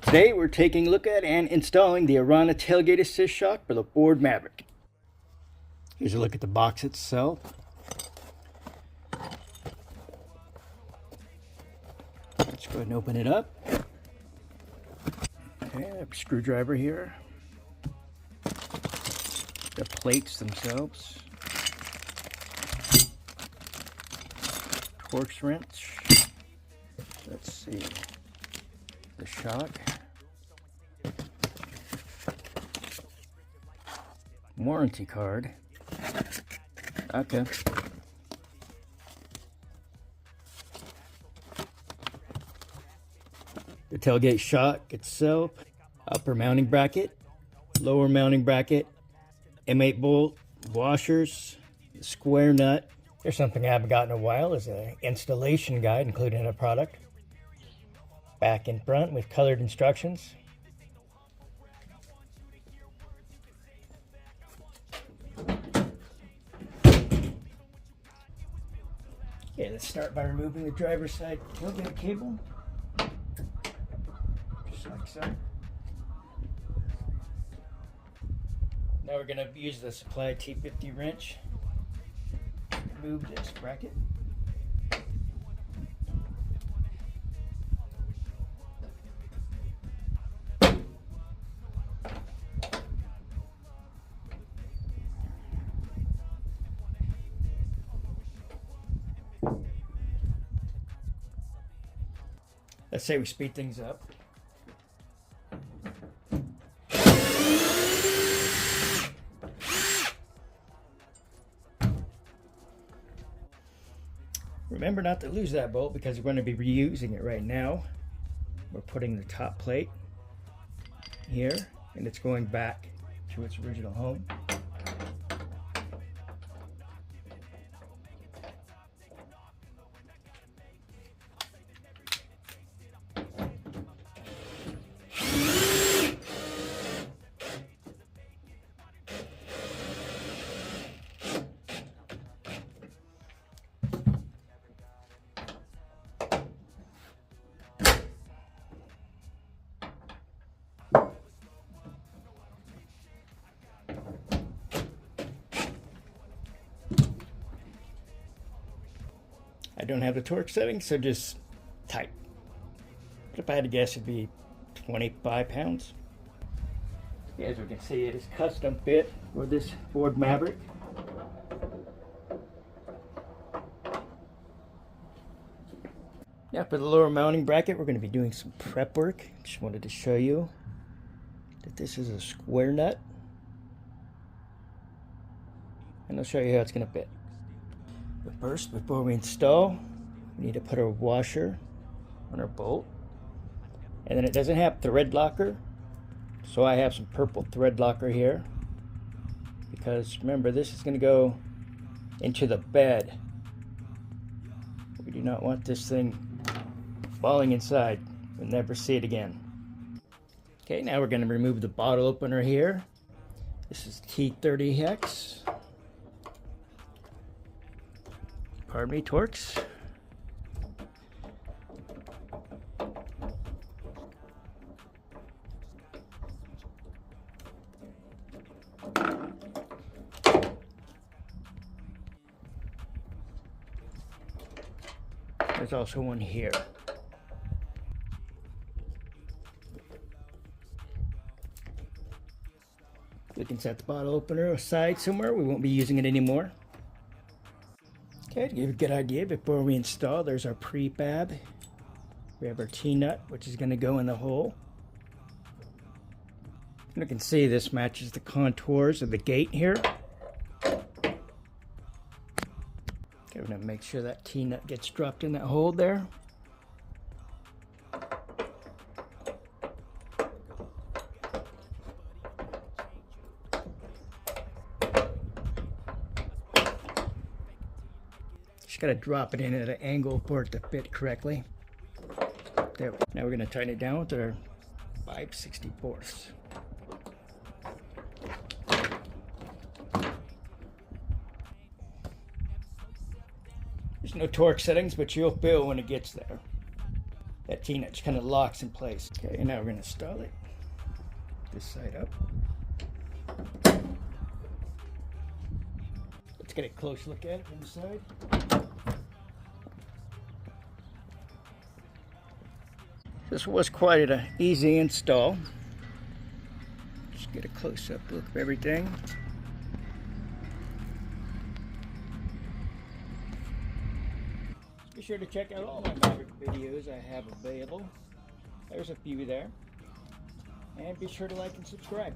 Today we're taking a look at and installing the Arana tailgate assist shock for the Ford Maverick. Here's a look at the box itself. Let's go ahead and open it up. Okay, I have a screwdriver here. The plates themselves. Torx wrench. Let's see. The shock. Warranty card. Okay. The tailgate shock itself. Upper mounting bracket. Lower mounting bracket. M8 bolt. Washers. Square nut. Here's something I haven't got in a while. Is an installation guide including a product. Back and front with colored instructions. Okay, let's start by removing the driver's side tailgate cable. Just like so. Now we're going to use the supply T50 wrench. Remove this bracket. Let's say we speed things up. Remember not to lose that bolt because we're going to be reusing it right now. We're putting the top plate here and it's going back to its original home. I don't have the torque setting, so just tight. But if I had to guess, it'd be 25 pounds. Yeah, as we can see, it is custom fit for this Ford Maverick. Now for the lower mounting bracket, we're going to be doing some prep work. Just wanted to show you that this is a square nut. And I'll show you how it's going to fit. But first, before we install, we need to put a washer on our bolt. And then it doesn't have thread locker, so I have some purple thread locker here. Because remember, this is going to go into the bed. We do not want this thing falling inside. We'll never see it again. Okay, now we're going to remove the bottle opener here. This is T30 hex. Pardon me, Torx. There's also one here. We can set the bottle opener aside somewhere. We won't be using it anymore. Okay, to give you a good idea, before we install, there's our prefab. We have our T-nut, which is going to go in the hole. And you can see this matches the contours of the gate here. Okay, we're going to make sure that T-nut gets dropped in that hole there. Just got to drop it in at an angle for it to fit correctly. There. Now we're going to tighten it down with our 5/64. There's no torque settings, but you'll feel when it gets there. that T-nut kind of locks in place. Okay, and now we're going to install it. This side up. Let's get a close look at it from the side. This was quite an easy install. Just get a close-up look of everything. Be sure to check out all my Maverick videos I have available. There's a few there. And be sure to like and subscribe.